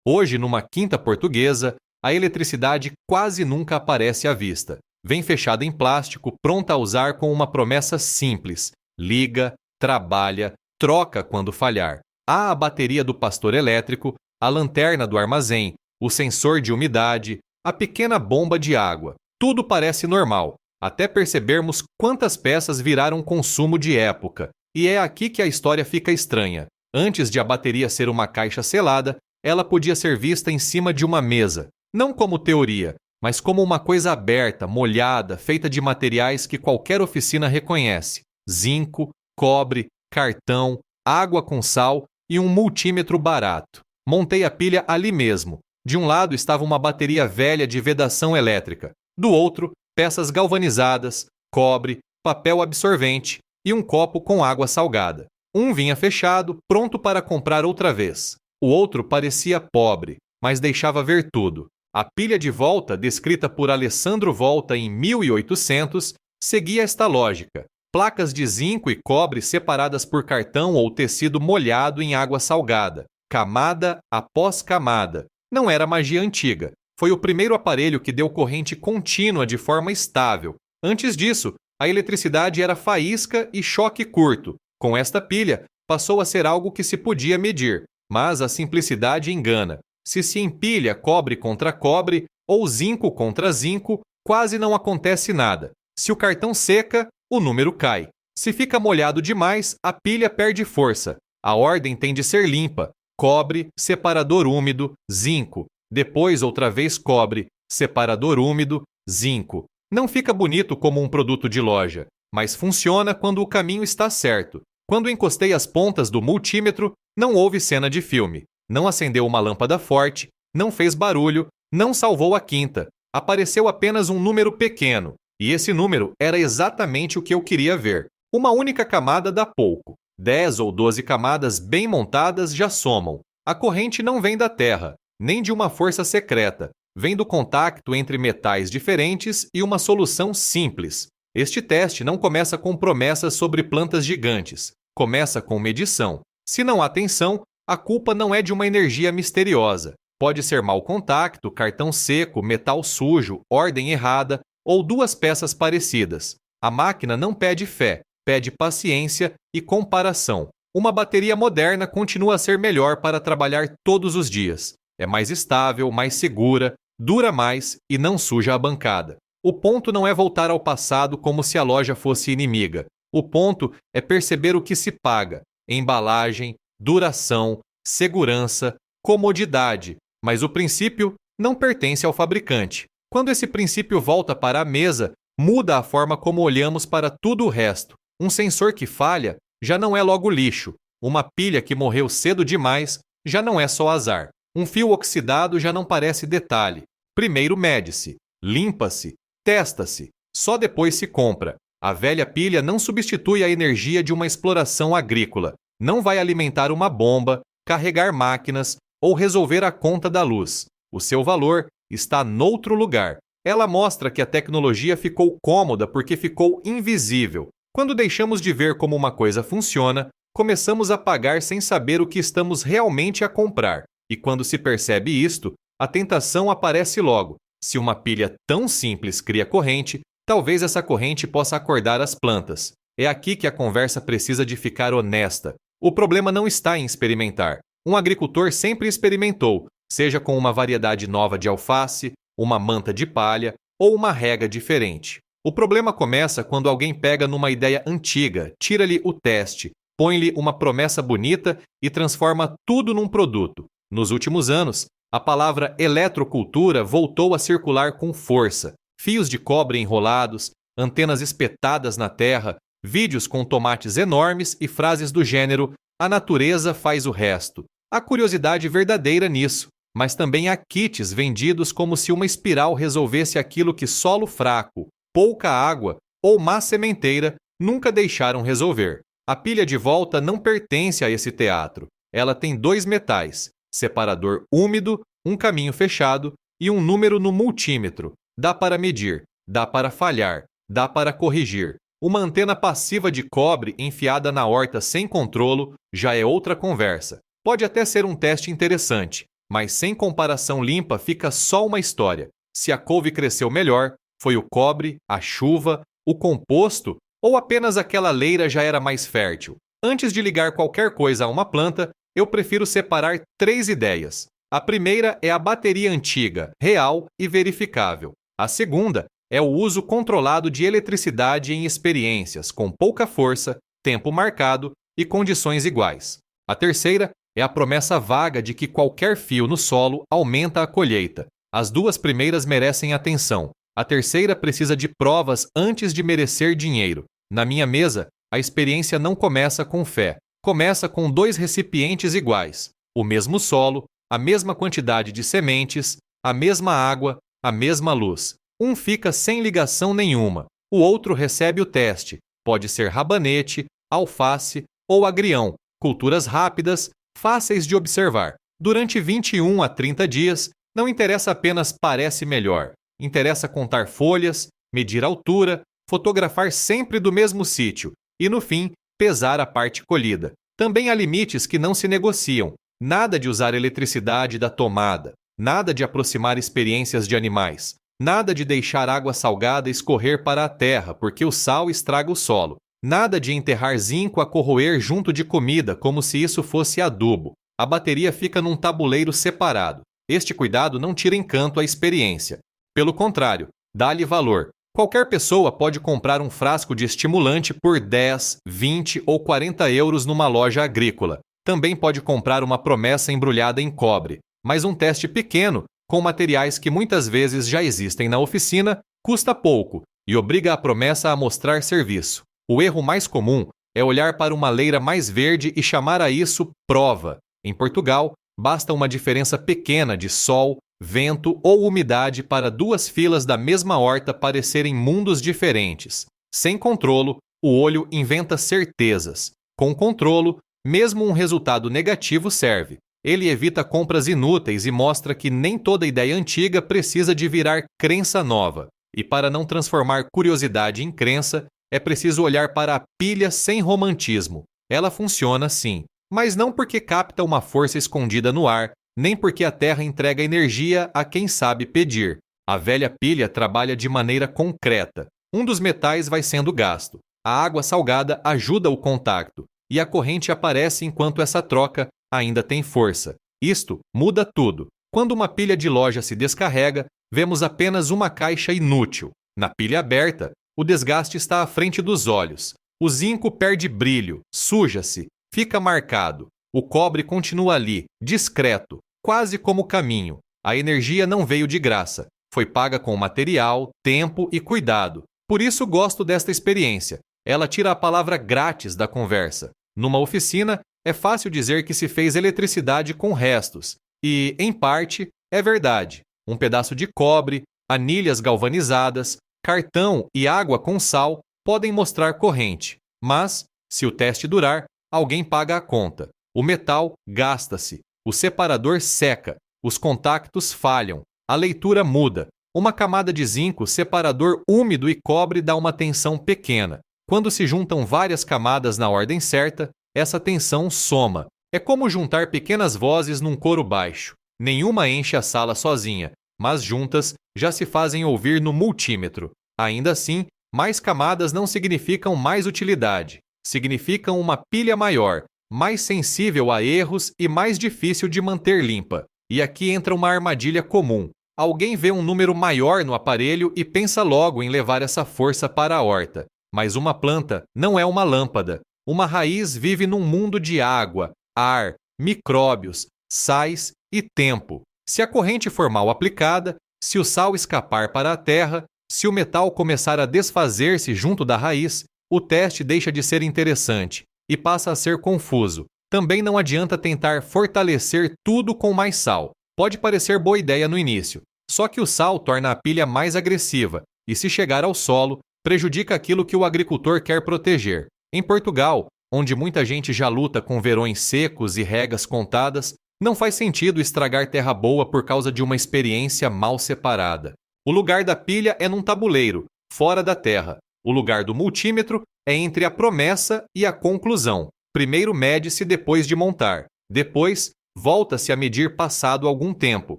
Hoje, numa quinta portuguesa, a eletricidade quase nunca aparece à vista. Vem fechada em plástico, pronta a usar com uma promessa simples: liga, trabalha, troca quando falhar. Há a bateria do pastor elétrico, a lanterna do armazém, o sensor de umidade, a pequena bomba de água. Tudo parece normal, até percebermos quantas peças viraram consumo de época. E é aqui que a história fica estranha. Antes de a bateria ser uma caixa selada, ela podia ser vista em cima de uma mesa, não como teoria, mas como uma coisa aberta, molhada, feita de materiais que qualquer oficina reconhece: zinco, cobre, cartão, água com sal e um multímetro barato. Montei a pilha ali mesmo. De um lado estava uma bateria velha de vedação elétrica, do outro, peças galvanizadas, cobre, papel absorvente e um copo com água salgada. Um vinha fechado, pronto para comprar outra vez. O outro parecia pobre, mas deixava ver tudo. A pilha de volta, descrita por Alessandro Volta em 1800, seguia esta lógica: placas de zinco e cobre separadas por cartão ou tecido molhado em água salgada, camada após camada. Não era magia antiga. Foi o primeiro aparelho que deu corrente contínua de forma estável. Antes disso, a eletricidade era faísca e choque curto. Com esta pilha, passou a ser algo que se podia medir. Mas a simplicidade engana. Se empilha cobre contra cobre ou zinco contra zinco, quase não acontece nada. Se o cartão seca, o número cai. Se fica molhado demais, a pilha perde força. A ordem tem de ser limpa: cobre, separador úmido, zinco. Depois outra vez cobre, separador úmido, zinco. Não fica bonito como um produto de loja, mas funciona quando o caminho está certo. Quando encostei as pontas do multímetro, não houve cena de filme. Não acendeu uma lâmpada forte, não fez barulho, não salvou a quinta. Apareceu apenas um número pequeno, e esse número era exatamente o que eu queria ver. Uma única camada dá pouco. 10 ou 12 camadas bem montadas já somam. A corrente não vem da Terra, nem de uma força secreta. Vem do contato entre metais diferentes e uma solução simples. Este teste não começa com promessas sobre plantas gigantes. Começa com medição. Se não há tensão, a culpa não é de uma energia misteriosa. Pode ser mau contato, cartão seco, metal sujo, ordem errada ou duas peças parecidas. A máquina não pede fé, pede paciência e comparação. Uma bateria moderna continua a ser melhor para trabalhar todos os dias. É mais estável, mais segura, dura mais e não suja a bancada. O ponto não é voltar ao passado como se a loja fosse inimiga. O ponto é perceber o que se paga: embalagem, duração, segurança, comodidade. Mas o princípio não pertence ao fabricante. Quando esse princípio volta para a mesa, muda a forma como olhamos para tudo o resto. Um sensor que falha já não é logo lixo. Uma pilha que morreu cedo demais já não é só azar. Um fio oxidado já não parece detalhe. Primeiro mede-se, limpa-se, testa-se, só depois se compra. A velha pilha não substitui a energia de uma exploração agrícola. Não vai alimentar uma bomba, carregar máquinas ou resolver a conta da luz. O seu valor está noutro lugar. Ela mostra que a tecnologia ficou cômoda porque ficou invisível. Quando deixamos de ver como uma coisa funciona, começamos a pagar sem saber o que estamos realmente a comprar. E quando se percebe isto, a tentação aparece logo. Se uma pilha tão simples cria corrente, talvez essa corrente possa acordar as plantas. É aqui que a conversa precisa de ficar honesta. O problema não está em experimentar. Um agricultor sempre experimentou, seja com uma variedade nova de alface, uma manta de palha ou uma rega diferente. O problema começa quando alguém pega numa ideia antiga, tira-lhe o teste, põe-lhe uma promessa bonita e transforma tudo num produto. Nos últimos anos, a palavra eletrocultura voltou a circular com força. Fios de cobre enrolados, antenas espetadas na terra, vídeos com tomates enormes e frases do gênero: a natureza faz o resto. Há curiosidade verdadeira nisso, mas também há kits vendidos como se uma espiral resolvesse aquilo que solo fraco, pouca água ou má sementeira nunca deixaram resolver. A pilha de volta não pertence a esse teatro. Ela tem dois metais: separador úmido, um caminho fechado e um número no multímetro. Dá para medir, dá para falhar, dá para corrigir. Uma antena passiva de cobre enfiada na horta sem controlo já é outra conversa. Pode até ser um teste interessante, mas sem comparação limpa fica só uma história. Se a couve cresceu melhor, foi o cobre, a chuva, o composto ou apenas aquela leira já era mais fértil? Antes de ligar qualquer coisa a uma planta, eu prefiro separar 3 ideias. A primeira é a bateria antiga, real e verificável. A segunda é o uso controlado de eletricidade em experiências com pouca força, tempo marcado e condições iguais. A terceira é a promessa vaga de que qualquer fio no solo aumenta a colheita. As 2 primeiras merecem atenção. A terceira precisa de provas antes de merecer dinheiro. Na minha mesa, a experiência não começa com fé. Começa com 2 recipientes iguais, o mesmo solo, a mesma quantidade de sementes, a mesma água, a mesma luz. Um fica sem ligação nenhuma, o outro recebe o teste. Pode ser rabanete, alface ou agrião, culturas rápidas, fáceis de observar. Durante 21 a 30 dias, não interessa apenas parece melhor. Interessa contar folhas, medir altura, fotografar sempre do mesmo sítio e, no fim, pesar a parte colhida. Também há limites que não se negociam. Nada de usar eletricidade da tomada, nada de aproximar experiências de animais, nada de deixar água salgada escorrer para a terra, porque o sal estraga o solo, nada de enterrar zinco a corroer junto de comida como se isso fosse adubo. A bateria fica num tabuleiro separado. Este cuidado não tira encanto à experiência. Pelo contrário, dá-lhe valor. Qualquer pessoa pode comprar um frasco de estimulante por 10, 20 ou 40 euros numa loja agrícola. Também pode comprar uma promessa embrulhada em cobre. Mas um teste pequeno, com materiais que muitas vezes já existem na oficina, custa pouco e obriga a promessa a mostrar serviço. O erro mais comum é olhar para uma leira mais verde e chamar a isso prova. Em Portugal, basta uma diferença pequena de sol, vento ou umidade para 2 filas da mesma horta parecerem mundos diferentes. Sem controlo, o olho inventa certezas. Com controlo, mesmo um resultado negativo serve. Ele evita compras inúteis e mostra que nem toda ideia antiga precisa de virar crença nova. E para não transformar curiosidade em crença, é preciso olhar para a pilha sem romantismo. Ela funciona sim, mas não porque capta uma força escondida no ar, nem porque a Terra entrega energia a quem sabe pedir. A velha pilha trabalha de maneira concreta. Um dos metais vai sendo gasto. A água salgada ajuda o contacto, e a corrente aparece enquanto essa troca ainda tem força. Isto muda tudo. Quando uma pilha de loja se descarrega, vemos apenas uma caixa inútil. Na pilha aberta, o desgaste está à frente dos olhos. O zinco perde brilho, suja-se, fica marcado. O cobre continua ali, discreto, quase como caminho. A energia não veio de graça. Foi paga com material, tempo e cuidado. Por isso gosto desta experiência. Ela tira a palavra grátis da conversa. Numa oficina, é fácil dizer que se fez eletricidade com restos. E, em parte, é verdade. Um pedaço de cobre, anilhas galvanizadas, cartão e água com sal podem mostrar corrente. Mas, se o teste durar, alguém paga a conta. O metal gasta-se. O separador seca. Os contactos falham. A leitura muda. Uma camada de zinco, separador úmido e cobre dá uma tensão pequena. Quando se juntam várias camadas na ordem certa, essa tensão soma. É como juntar pequenas vozes num coro baixo. Nenhuma enche a sala sozinha, mas juntas já se fazem ouvir no multímetro. Ainda assim, mais camadas não significam mais utilidade. Significam uma pilha maior, mais sensível a erros e mais difícil de manter limpa. E aqui entra uma armadilha comum. Alguém vê um número maior no aparelho e pensa logo em levar essa força para a horta. Mas uma planta não é uma lâmpada. Uma raiz vive num mundo de água, ar, micróbios, sais e tempo. Se a corrente for mal aplicada, se o sal escapar para a terra, se o metal começar a desfazer-se junto da raiz, o teste deixa de ser interessante e passa a ser confuso. Também não adianta tentar fortalecer tudo com mais sal. Pode parecer boa ideia no início, só que o sal torna a pilha mais agressiva e, se chegar ao solo, prejudica aquilo que o agricultor quer proteger. Em Portugal, onde muita gente já luta com verões secos e regas contadas, não faz sentido estragar terra boa por causa de uma experiência mal separada. O lugar da pilha é num tabuleiro, fora da terra. O lugar do multímetro é entre a promessa e a conclusão. Primeiro mede-se depois de montar. Depois, Volta-se a medir passado algum tempo.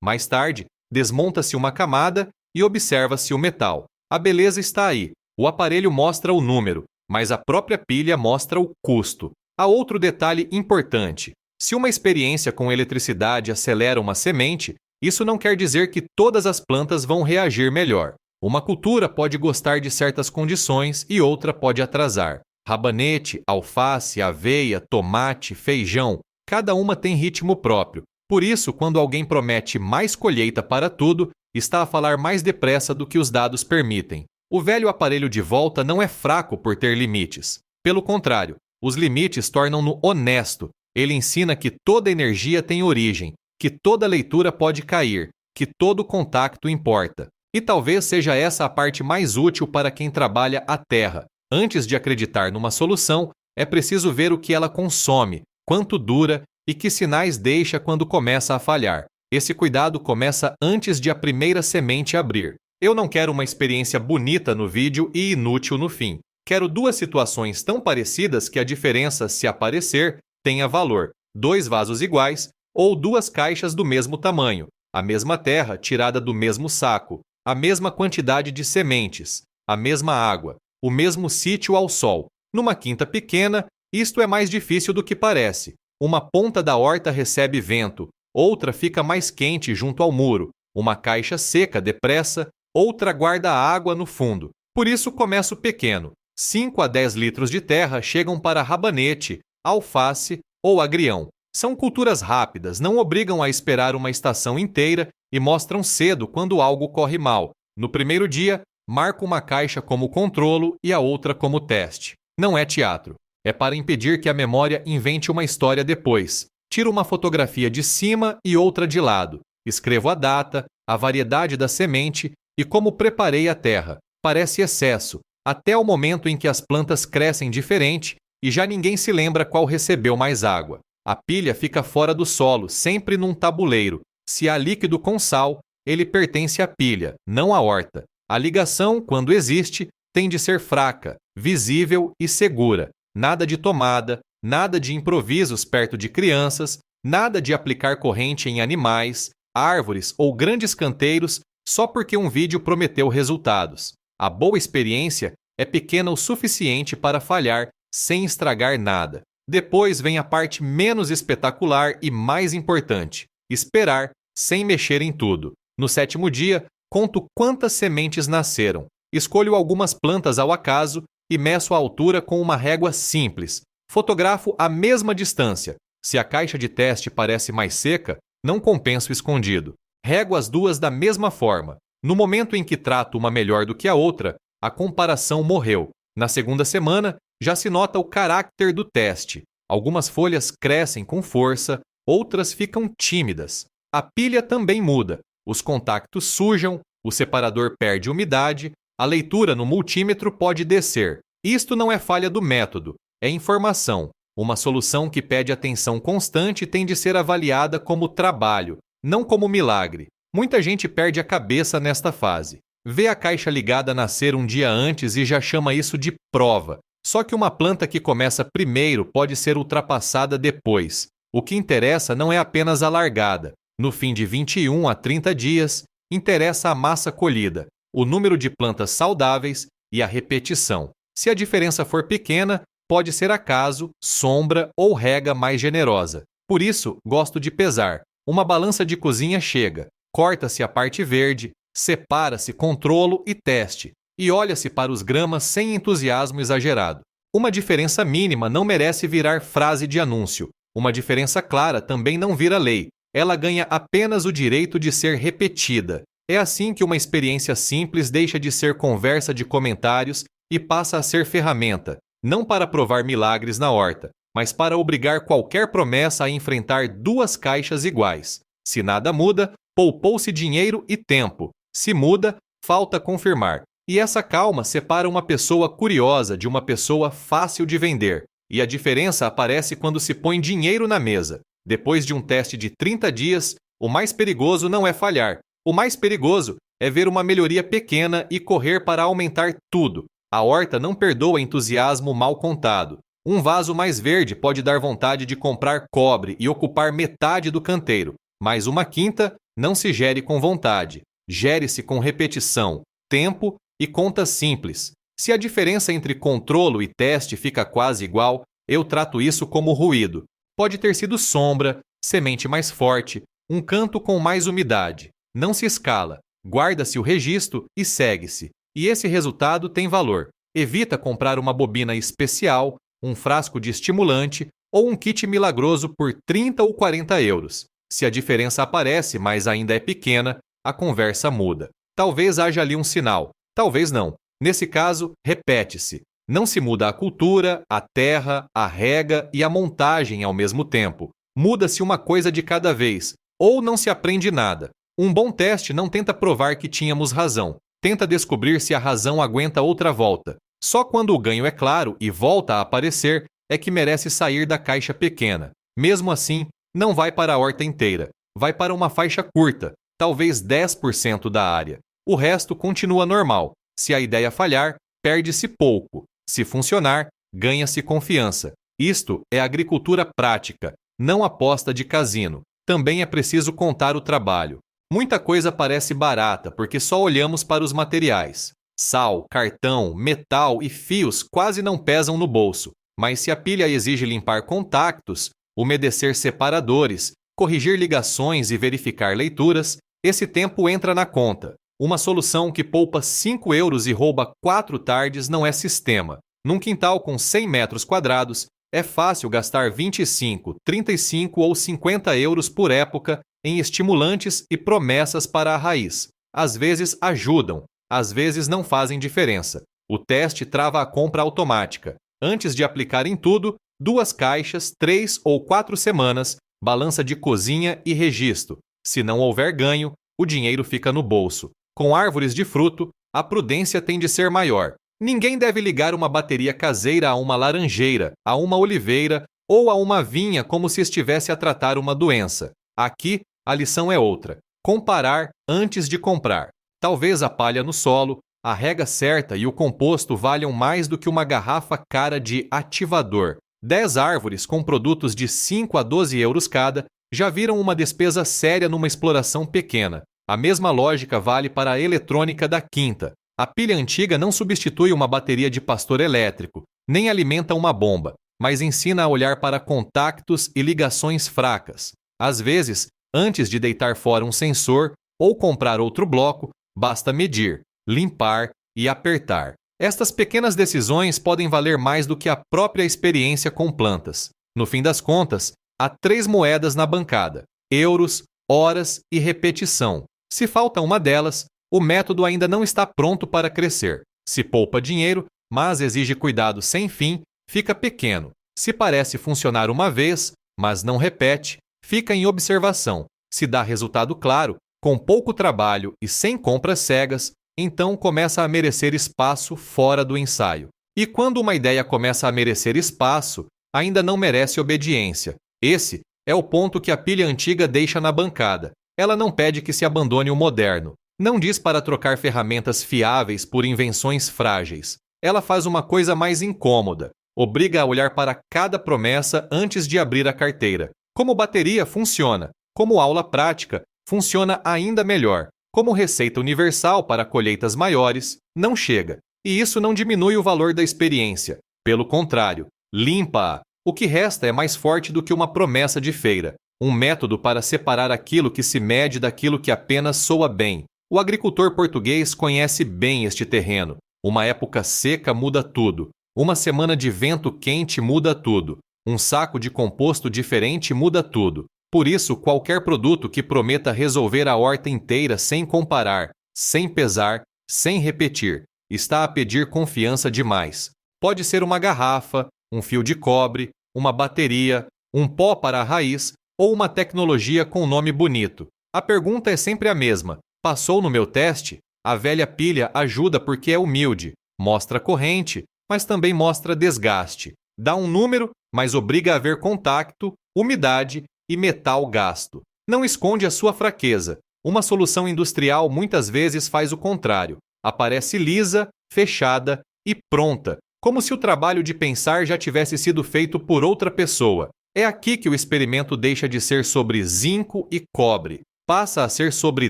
Mais tarde, desmonta-se uma camada e observa-se o metal. A beleza está aí. O aparelho mostra o número, mas a própria pilha mostra o custo. Há outro detalhe importante. Se uma experiência com eletricidade acelera uma semente, isso não quer dizer que todas as plantas vão reagir melhor. Uma cultura pode gostar de certas condições e outra pode atrasar. Rabanete, alface, aveia, tomate, feijão, cada uma tem ritmo próprio. Por isso, quando alguém promete mais colheita para tudo, está a falar mais depressa do que os dados permitem. O velho aparelho de volta não é fraco por ter limites. Pelo contrário, os limites tornam-no honesto. Ele ensina que toda energia tem origem, que toda leitura pode cair, que todo contacto importa. E talvez seja essa a parte mais útil para quem trabalha a terra. Antes de acreditar numa solução, é preciso ver o que ela consome, quanto dura e que sinais deixa quando começa a falhar. Esse cuidado começa antes de a primeira semente abrir. Eu não quero uma experiência bonita no vídeo e inútil no fim. Quero duas situações tão parecidas que a diferença, se aparecer, tenha valor. 2 vasos iguais ou 2 caixas do mesmo tamanho, a mesma terra tirada do mesmo saco, a mesma quantidade de sementes, a mesma água, o mesmo sítio ao sol. Numa quinta pequena, isto é mais difícil do que parece. Uma ponta da horta recebe vento, outra fica mais quente junto ao muro, uma caixa seca depressa, outra guarda água no fundo. Por isso começo pequeno. 5 a 10 litros de terra chegam para rabanete, alface ou agrião. São culturas rápidas, não obrigam a esperar uma estação inteira e mostram cedo quando algo corre mal. No primeiro dia, marco uma caixa como controlo e a outra como teste. Não é teatro. É para impedir que a memória invente uma história depois. Tiro uma fotografia de cima e outra de lado. Escrevo a data, a variedade da semente e como preparei a terra. Parece excesso, até o momento em que as plantas crescem diferente e já ninguém se lembra qual recebeu mais água. A pilha fica fora do solo, sempre num tabuleiro. Se há líquido com sal, ele pertence à pilha, não à horta. A ligação, quando existe, tem de ser fraca, visível e segura. Nada de tomada, nada de improvisos perto de crianças, nada de aplicar corrente em animais, árvores ou grandes canteiros só porque um vídeo prometeu resultados. A boa experiência é pequena o suficiente para falhar sem estragar nada. Depois vem a parte menos espetacular e mais importante: esperar sem mexer em tudo. No 7º dia, conto quantas sementes nasceram. Escolho algumas plantas ao acaso e meço a altura com uma régua simples. Fotografo a mesma distância. Se a caixa de teste parece mais seca, não compenso escondido. Rego as duas da mesma forma. No momento em que trato uma melhor do que a outra, a comparação morreu. Na segunda semana, já se nota o caráter do teste. Algumas folhas crescem com força, outras ficam tímidas. A pilha também muda. Os contactos sujam, o separador perde umidade, a leitura no multímetro pode descer. Isto não é falha do método, é informação. Uma solução que pede atenção constante tem de ser avaliada como trabalho, não como milagre. Muita gente perde a cabeça nesta fase. Vê a caixa ligada nascer um dia antes e já chama isso de prova. Só que uma planta que começa primeiro pode ser ultrapassada depois. O que interessa não é apenas a largada. No fim de 21 a 30 dias, interessa a massa colhida, o número de plantas saudáveis e a repetição. Se a diferença for pequena, pode ser acaso, sombra ou rega mais generosa. Por isso, gosto de pesar. Uma balança de cozinha chega. Corta-se a parte verde, separa-se controlo e teste, e olha-se para os gramas sem entusiasmo exagerado. Uma diferença mínima não merece virar frase de anúncio. Uma diferença clara também não vira lei. Ela ganha apenas o direito de ser repetida. É assim que uma experiência simples deixa de ser conversa de comentários e passa a ser ferramenta, não para provar milagres na horta, mas para obrigar qualquer promessa a enfrentar 2 caixas iguais. Se nada muda, poupou-se dinheiro e tempo. Se muda, falta confirmar. E essa calma separa uma pessoa curiosa de uma pessoa fácil de vender. E a diferença aparece quando se põe dinheiro na mesa. Depois de um teste de 30 dias, o mais perigoso não é falhar. O mais perigoso é ver uma melhoria pequena e correr para aumentar tudo. A horta não perdoa entusiasmo mal contado. Um vaso mais verde pode dar vontade de comprar cobre e ocupar metade do canteiro, mas uma quinta não se gere com vontade. Gere-se com repetição, tempo e contas simples. Se a diferença entre controlo e teste fica quase igual, eu trato isso como ruído. Pode ter sido sombra, semente mais forte, um canto com mais umidade. Não se escala, guarda-se o registro e segue-se. E esse resultado tem valor. Evita comprar uma bobina especial, um frasco de estimulante ou um kit milagroso por 30 ou 40 euros. Se a diferença aparece, mas ainda é pequena, a conversa muda. Talvez haja ali um sinal, talvez não. Nesse caso, repete-se. Não se muda a cultura, a terra, a rega e a montagem ao mesmo tempo. Muda-se uma coisa de cada vez, ou não se aprende nada. Um bom teste não tenta provar que tínhamos razão. Tenta descobrir se a razão aguenta outra volta. Só quando o ganho é claro e volta a aparecer é que merece sair da caixa pequena. Mesmo assim, não vai para a horta inteira. Vai para uma faixa curta, talvez 10% da área. O resto continua normal. Se a ideia falhar, perde-se pouco. Se funcionar, ganha-se confiança. Isto é agricultura prática, não aposta de casino. Também é preciso contar o trabalho. Muita coisa parece barata porque só olhamos para os materiais. Sal, cartão, metal e fios quase não pesam no bolso, mas se a pilha exige limpar contactos, umedecer separadores, corrigir ligações e verificar leituras, esse tempo entra na conta. Uma solução que poupa 5 euros e rouba 4 tardes não é sistema. Num quintal com 100 metros quadrados, é fácil gastar 25, 35 ou 50 euros por época em estimulantes e promessas para a raiz. Às vezes ajudam, às vezes não fazem diferença. O teste trava a compra automática. Antes de aplicar em tudo, 2 caixas, 3 ou 4 semanas, balança de cozinha e registro. Se não houver ganho, o dinheiro fica no bolso. Com árvores de fruto, a prudência tem de ser maior. Ninguém deve ligar uma bateria caseira a uma laranjeira, a uma oliveira ou a uma vinha como se estivesse a tratar uma doença. Aqui, a lição é outra. Comparar antes de comprar. Talvez a palha no solo, a rega certa e o composto valham mais do que uma garrafa cara de ativador. 10 árvores com produtos de 5 a 12 euros cada já viram uma despesa séria numa exploração pequena. A mesma lógica vale para a eletrônica da quinta. A pilha antiga não substitui uma bateria de pastor elétrico, nem alimenta uma bomba, mas ensina a olhar para contactos e ligações fracas. Às vezes, antes de deitar fora um sensor ou comprar outro bloco, basta medir, limpar e apertar. Estas pequenas decisões podem valer mais do que a própria experiência com plantas. No fim das contas, há 3 moedas na bancada: euros, horas e repetição. Se falta uma delas, o método ainda não está pronto para crescer. Se poupa dinheiro, mas exige cuidado sem fim, fica pequeno. Se parece funcionar uma vez, mas não repete, fica em observação. Se dá resultado claro, com pouco trabalho e sem compras cegas, então começa a merecer espaço fora do ensaio. E quando uma ideia começa a merecer espaço, ainda não merece obediência. Esse é o ponto que a pilha antiga deixa na bancada. Ela não pede que se abandone o moderno. Não diz para trocar ferramentas fiáveis por invenções frágeis. Ela faz uma coisa mais incômoda. Obriga a olhar para cada promessa antes de abrir a carteira. Como bateria, funciona. Como aula prática, funciona ainda melhor. Como receita universal para colheitas maiores, não chega. E isso não diminui o valor da experiência. Pelo contrário, limpa-a. O que resta é mais forte do que uma promessa de feira. Um método para separar aquilo que se mede daquilo que apenas soa bem. O agricultor português conhece bem este terreno. Uma época seca muda tudo. Uma semana de vento quente muda tudo. Um saco de composto diferente muda tudo. Por isso, qualquer produto que prometa resolver a horta inteira sem comparar, sem pesar, sem repetir, está a pedir confiança demais. Pode ser uma garrafa, um fio de cobre, uma bateria, um pó para a raiz ou uma tecnologia com nome bonito. A pergunta é sempre a mesma. Passou no meu teste? A velha pilha ajuda porque é humilde, mostra corrente, mas também mostra desgaste. Dá um número, mas obriga a ver contacto, umidade e metal gasto. Não esconde a sua fraqueza. Uma solução industrial muitas vezes faz o contrário. Aparece lisa, fechada e pronta, como se o trabalho de pensar já tivesse sido feito por outra pessoa. É aqui que o experimento deixa de ser sobre zinco e cobre, passa a ser sobre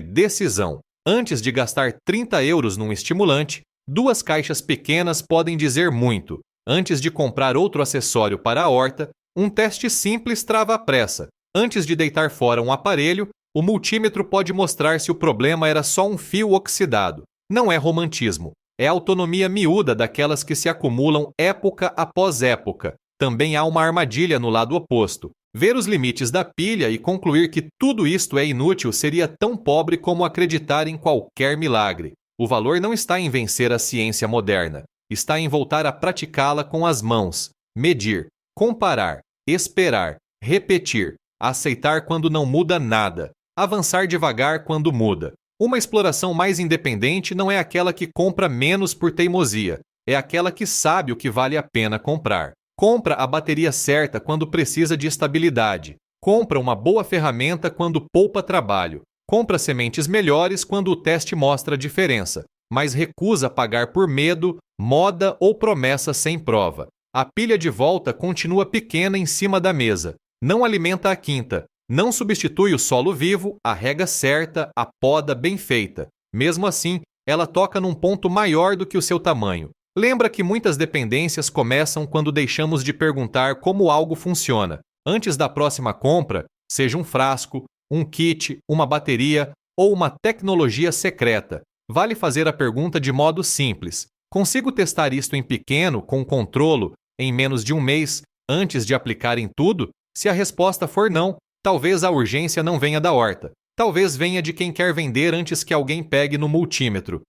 decisão. Antes de gastar 30 euros num estimulante, 2 caixas pequenas podem dizer muito. Antes de comprar outro acessório para a horta, um teste simples trava a pressa. Antes de deitar fora um aparelho, o multímetro pode mostrar se o problema era só um fio oxidado. Não é romantismo, é autonomia miúda daquelas que se acumulam época após época. Também há uma armadilha no lado oposto. Ver os limites da pilha e concluir que tudo isto é inútil seria tão pobre como acreditar em qualquer milagre. O valor não está em vencer a ciência moderna, está em voltar a praticá-la com as mãos, medir, comparar, esperar, repetir, aceitar quando não muda nada, avançar devagar quando muda. Uma exploração mais independente não é aquela que compra menos por teimosia, é aquela que sabe o que vale a pena comprar. Compra a bateria certa quando precisa de estabilidade. Compra uma boa ferramenta quando poupa trabalho. Compra sementes melhores quando o teste mostra a diferença, mas recusa pagar por medo, moda ou promessa sem prova. A pilha de volta continua pequena em cima da mesa. Não alimenta a quinta. Não substitui o solo vivo, a rega certa, a poda bem feita. Mesmo assim, ela toca num ponto maior do que o seu tamanho. Lembra que muitas dependências começam quando deixamos de perguntar como algo funciona. Antes da próxima compra, seja um frasco, um kit, uma bateria ou uma tecnologia secreta, vale fazer a pergunta de modo simples. Consigo testar isto em pequeno, com controlo, em menos de um mês, antes de aplicar em tudo? Se a resposta for não, talvez a urgência não venha da horta. Talvez venha de quem quer vender antes que alguém pegue no multímetro.